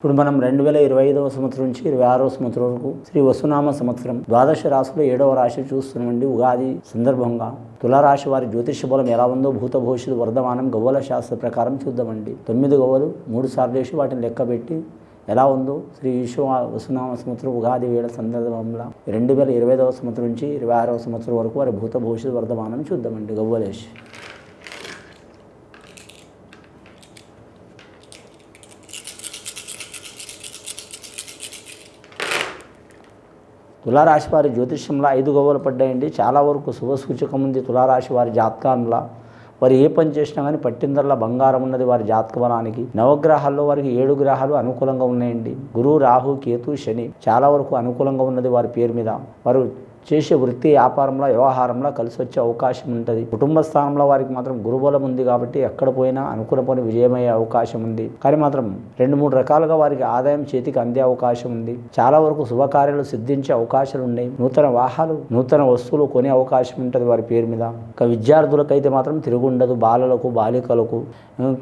ఇప్పుడు మనం 2025వ సంవత్సరం నుంచి 26వ సంవత్సరం వరకు శ్రీ వసునామ సంవత్సరం ద్వాదశ రాశిలో 7వ రాశి చూస్తున్నామండి. ఉగాది సందర్భంగా తులారాశి వారి జ్యోతిష బలం ఎలా ఉందో భూత భవిష్యత్తు వర్ధమానం గవ్వల శాస్త్ర ప్రకారం చూద్దామండి. 9 గవ్వలు 3 సార్లు వేసి వాటిని లెక్కబెట్టి ఎలా ఉందో శ్రీ వసునామ సంవత్సరం ఉగాది వేళ సందర్భంలో 2025వ సంవత్సరం నుంచి 26వ సంవత్సరం వరకు వారి భూత భవిష్యత్తు వర్ధమానం చూద్దామండి. గవ్వలేసి తులారాశి వారి జ్యోతిష్యంలో 5 గవ్వలు పడ్డాయండి. చాలా వరకు శుభ సూచకం ఉంది. తులారాశి వారి జాతకంలో వారు ఏ పని చేసినా కానీ పట్టిందల్లా బంగారం ఉన్నది వారి జాతక బలానికి. నవగ్రహాల్లో వారికి 7 గ్రహాలు అనుకూలంగా ఉన్నాయండి. గురువు, రాహు, కేతు, శని చాలా వరకు అనుకూలంగా ఉన్నది వారి పేరు మీద. వారు చేసే వృత్తి వ్యాపారంలో వ్యవహారంలో కలిసి వచ్చే అవకాశం ఉంటుంది. కుటుంబ స్థానంలో వారికి మాత్రం గురుబలం ఉంది కాబట్టి ఎక్కడ పోయినా అనుకున్న పని విజయమయ్యే అవకాశం ఉంది. కానీ మాత్రం 2-3 రకాలుగా వారికి ఆదాయం చేతికి అందే అవకాశం ఉంది. చాలా వరకు శుభకార్యాలు సిద్ధించే అవకాశాలు ఉన్నాయి. నూతన వాహనాలు, నూతన వస్తువులు కొనే అవకాశం ఉంటుంది వారి పేరు మీద. ఇక విద్యార్థులకైతే మాత్రం తిరుగుండదు. బాలలకు, బాలికలకు,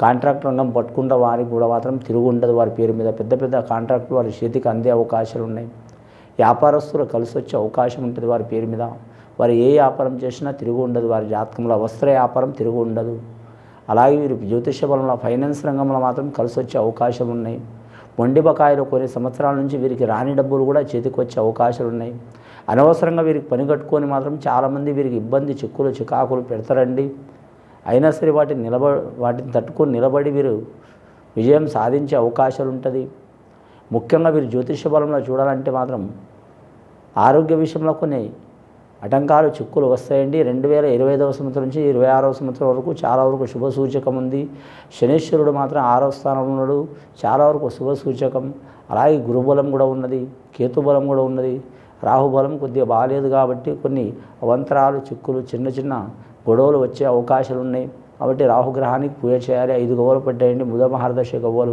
కాంట్రాక్ట్ రంగం పట్టుకున్న వారికి కూడా మాత్రం తిరుగుండదు వారి పేరు మీద. పెద్ద పెద్ద కాంట్రాక్టులు వారి చేతికి అందే అవకాశాలు ఉన్నాయి. వ్యాపారస్తులు కలిసి వచ్చే అవకాశం ఉంటుంది వారి పేరు మీద. వారు ఏ వ్యాపారం చేసినా తిరుగు ఉండదు. వారి జాతకంలో వస్త్ర వ్యాపారం తిరుగు ఉండదు. అలాగే వీరు జ్యోతిష బలంలో ఫైనాన్స్ రంగంలో మాత్రం కలిసి వచ్చే అవకాశాలు ఉన్నాయి. మొండి బకాయిలు కొన్ని సంవత్సరాల నుంచి వీరికి రాని డబ్బులు కూడా చేతికి వచ్చే అవకాశాలు ఉన్నాయి. అనవసరంగా వీరికి పని కట్టుకొని మాత్రం చాలామంది వీరికి ఇబ్బంది, చిక్కులు, చికాకులు పెడతారండి. అయినా సరే వాటిని తట్టుకొని నిలబడి వీరు విజయం సాధించే అవకాశాలు ఉంటుంది. ముఖ్యంగా వీరు జ్యోతిష బలంలో చూడాలంటే మాత్రం ఆరోగ్య విషయంలో కొన్ని ఆటంకాలు, చిక్కులు వస్తాయండి. 2025వ సంవత్సరం నుంచి 26వ సంవత్సరం వరకు చాలా వరకు శుభ సూచకం ఉంది. శనీశ్వరుడు మాత్రం 6వ స్థానంలో ఉన్నాడు, చాలా వరకు శుభ సూచకం. అలాగే గురుబలం కూడా ఉన్నది, కేతుబలం కూడా ఉన్నది. రాహుబలం కొద్దిగా బాగాలేదు కాబట్టి కొన్ని అవంతరాలు, చిక్కులు, చిన్న చిన్న గొడవలు వచ్చే అవకాశాలు ఉన్నాయి. కాబట్టి రాహుగ్రహానికి పూజ చేయాలి. 5 గవ్వలు పడ్డాయండి. బుధ మహర్దశ గవ్వలు.